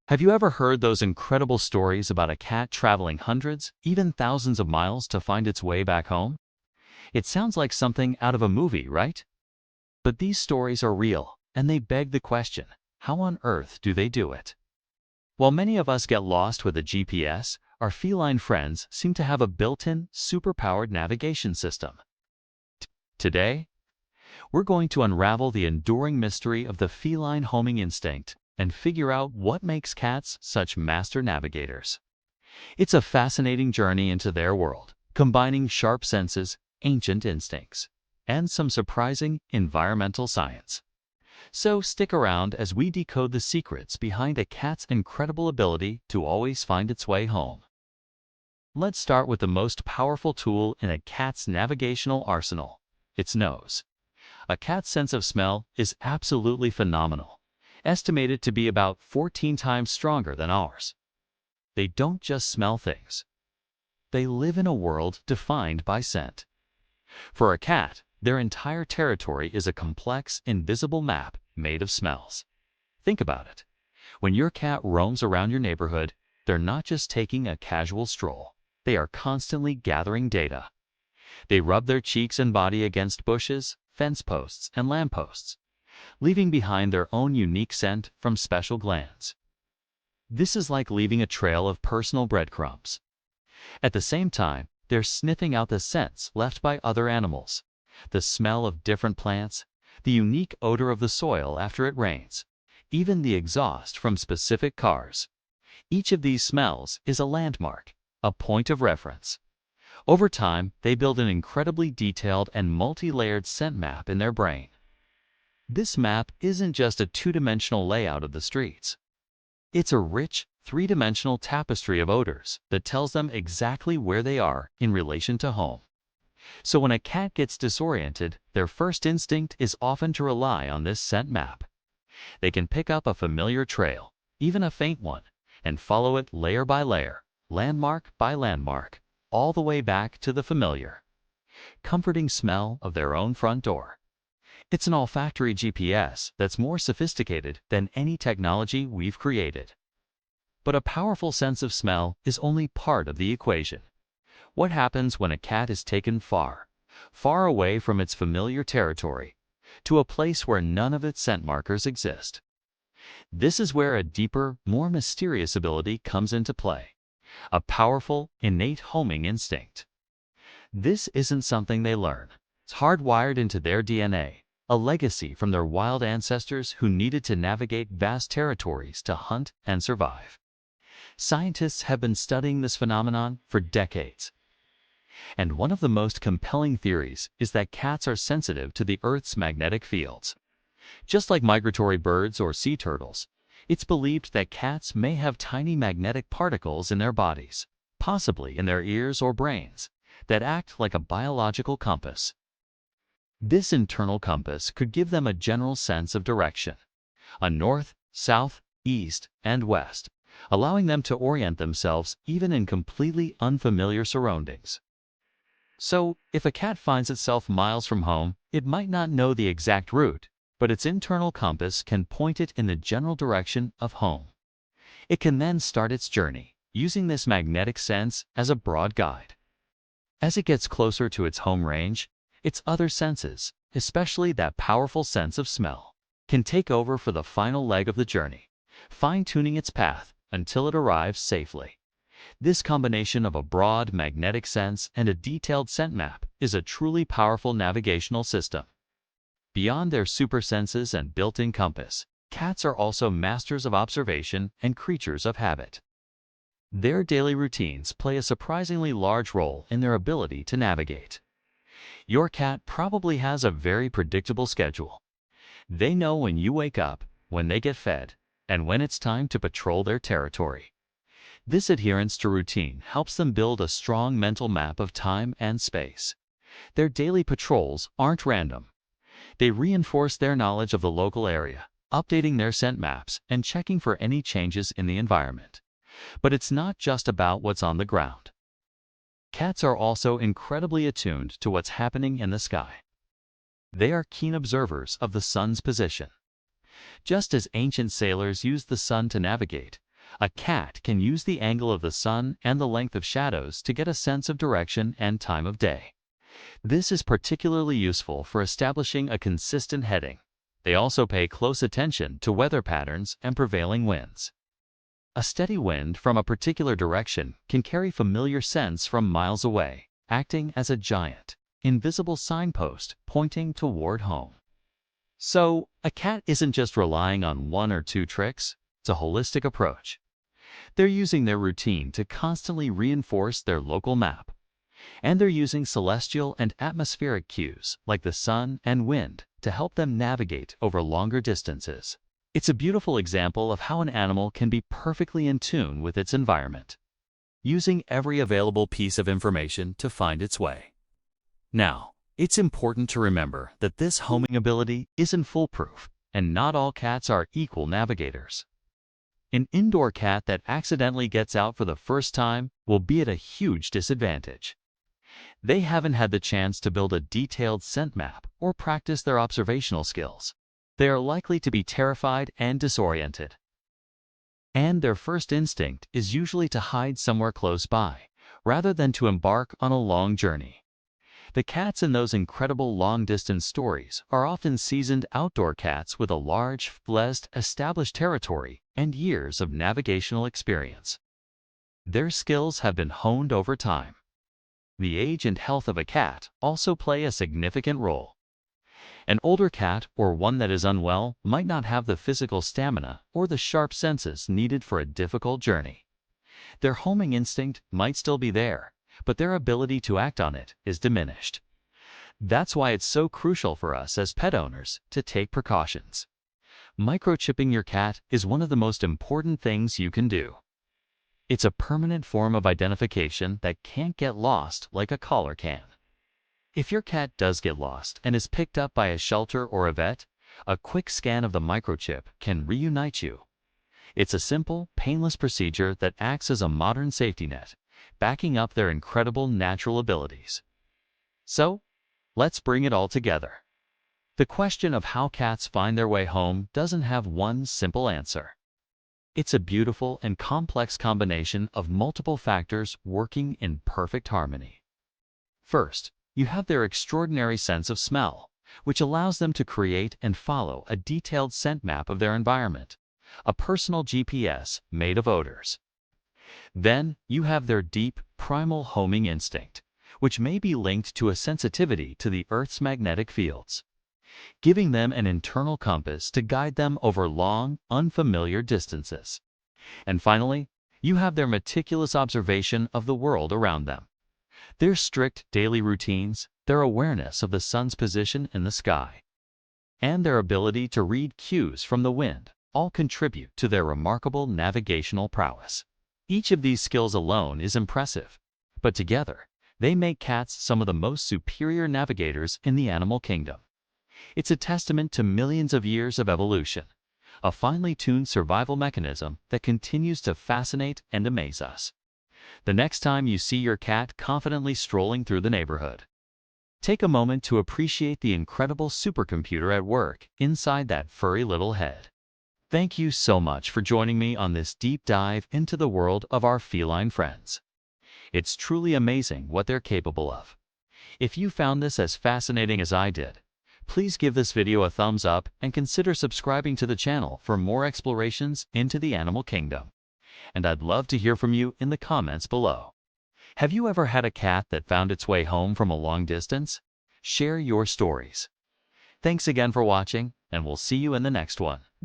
Have you ever heard those incredible stories about a cat traveling hundreds, even thousands of miles to find its way back home? It sounds like something out of a movie, right? But these stories are real, and they beg the question, how on earth do they do it? While many of us get lost with a GPS, our feline friends seem to have a built-in, super-powered navigation system. Today, we're going to unravel the enduring mystery of the feline homing instinct and figure out what makes cats such master navigators. It's a fascinating journey into their world, combining sharp senses, ancient instincts, and some surprising environmental science. So stick around as we decode the secrets behind a cat's incredible ability to always find its way home. Let's start with the most powerful tool in a cat's navigational arsenal, its nose. A cat's sense of smell is absolutely phenomenal, estimated to be about 14 times stronger than ours. They don't just smell things. They live in a world defined by scent. For a cat, their entire territory is a complex, invisible map made of smells. Think about it. When your cat roams around your neighborhood, they're not just taking a casual stroll. They are constantly gathering data. They rub their cheeks and body against bushes, fence posts, and lampposts, leaving behind their own unique scent from special glands. This is like leaving a trail of personal breadcrumbs. At the same time, they're sniffing out the scents left by other animals, the smell of different plants, the unique odor of the soil after it rains, even the exhaust from specific cars. Each of these smells is a landmark, a point of reference. Over time, they build an incredibly detailed and multi-layered scent map in their brain. This map isn't just a two-dimensional layout of the streets. It's a rich, three-dimensional tapestry of odors that tells them exactly where they are in relation to home. So when a cat gets disoriented, their first instinct is often to rely on this scent map. They can pick up a familiar trail, even a faint one, and follow it layer by layer, landmark by landmark, all the way back to the familiar, comforting smell of their own front door. It's an olfactory GPS that's more sophisticated than any technology we've created. But a powerful sense of smell is only part of the equation. What happens when a cat is taken far, far away from its familiar territory, to a place where none of its scent markers exist? This is where a deeper, more mysterious ability comes into play. A powerful, innate homing instinct. This isn't something they learn. It's hardwired into their DNA, a legacy from their wild ancestors who needed to navigate vast territories to hunt and survive. Scientists have been studying this phenomenon for decades. And one of the most compelling theories is that cats are sensitive to the Earth's magnetic fields. Just like migratory birds or sea turtles, it's believed that cats may have tiny magnetic particles in their bodies, possibly in their ears or brains, that act like a biological compass. This internal compass could give them a general sense of direction, a north, south, east, and west, allowing them to orient themselves even in completely unfamiliar surroundings. So, if a cat finds itself miles from home, it might not know the exact route, but its internal compass can point it in the general direction of home. It can then start its journey, using this magnetic sense as a broad guide. As it gets closer to its home range, its other senses, especially that powerful sense of smell, can take over for the final leg of the journey, fine-tuning its path until it arrives safely. This combination of a broad magnetic sense and a detailed scent map is a truly powerful navigational system. Beyond their super senses and built-in compass, cats are also masters of observation and creatures of habit. Their daily routines play a surprisingly large role in their ability to navigate. Your cat probably has a very predictable schedule. They know when you wake up, when they get fed, and when it's time to patrol their territory. This adherence to routine helps them build a strong mental map of time and space. Their daily patrols aren't random. They reinforce their knowledge of the local area, updating their scent maps and checking for any changes in the environment. But it's not just about what's on the ground. Cats are also incredibly attuned to what's happening in the sky. They are keen observers of the sun's position. Just as ancient sailors used the sun to navigate, A cat can use the angle of the sun and the length of shadows to get a sense of direction and time of day. This is particularly useful for establishing a consistent heading. They also pay close attention to weather patterns and prevailing winds. A steady wind from a particular direction can carry familiar scents from miles away, acting as a giant, invisible signpost pointing toward home. So, a cat isn't just relying on one or two tricks, it's a holistic approach. They're using their routine to constantly reinforce their local map. And they're using celestial and atmospheric cues like the sun and wind to help them navigate over longer distances. It's a beautiful example of how an animal can be perfectly in tune with its environment, using every available piece of information to find its way. Now, it's important to remember that this homing ability isn't foolproof, and not all cats are equal navigators. An indoor cat that accidentally gets out for the first time will be at a huge disadvantage. They haven't had the chance to build a detailed scent map or practice their observational skills. They are likely to be terrified and disoriented. And their first instinct is usually to hide somewhere close by, rather than to embark on a long journey. The cats in those incredible long-distance stories are often seasoned outdoor cats with a large, blessed, established territory and years of navigational experience. Their skills have been honed over time. The age and health of a cat also play a significant role. An older cat or one that is unwell might not have the physical stamina or the sharp senses needed for a difficult journey. Their homing instinct might still be there, but their ability to act on it is diminished. That's why it's so crucial for us as pet owners to take precautions. Microchipping your cat is one of the most important things you can do. It's a permanent form of identification that can't get lost like a collar can. If your cat does get lost and is picked up by a shelter or a vet, a quick scan of the microchip can reunite you. It's a simple, painless procedure that acts as a modern safety net, backing up their incredible natural abilities. So, let's bring it all together. The question of how cats find their way home doesn't have one simple answer. It's a beautiful and complex combination of multiple factors working in perfect harmony. First, you have their extraordinary sense of smell, which allows them to create and follow a detailed scent map of their environment, a personal GPS made of odors. Then, you have their deep, primal homing instinct, which may be linked to a sensitivity to the Earth's magnetic fields, giving them an internal compass to guide them over long, unfamiliar distances. And finally, you have their meticulous observation of the world around them. Their strict daily routines, their awareness of the sun's position in the sky, and their ability to read cues from the wind all contribute to their remarkable navigational prowess. Each of these skills alone is impressive, but together, they make cats some of the most superior navigators in the animal kingdom. It's a testament to millions of years of evolution, a finely tuned survival mechanism that continues to fascinate and amaze us. The next time you see your cat confidently strolling through the neighborhood, take a moment to appreciate the incredible supercomputer at work inside that furry little head. Thank you so much for joining me on this deep dive into the world of our feline friends. It's truly amazing what they're capable of. If you found this as fascinating as I did, please give this video a thumbs up and consider subscribing to the channel for more explorations into the animal kingdom. And I'd love to hear from you in the comments below. Have you ever had a cat that found its way home from a long distance? Share your stories. Thanks again for watching, and we'll see you in the next one.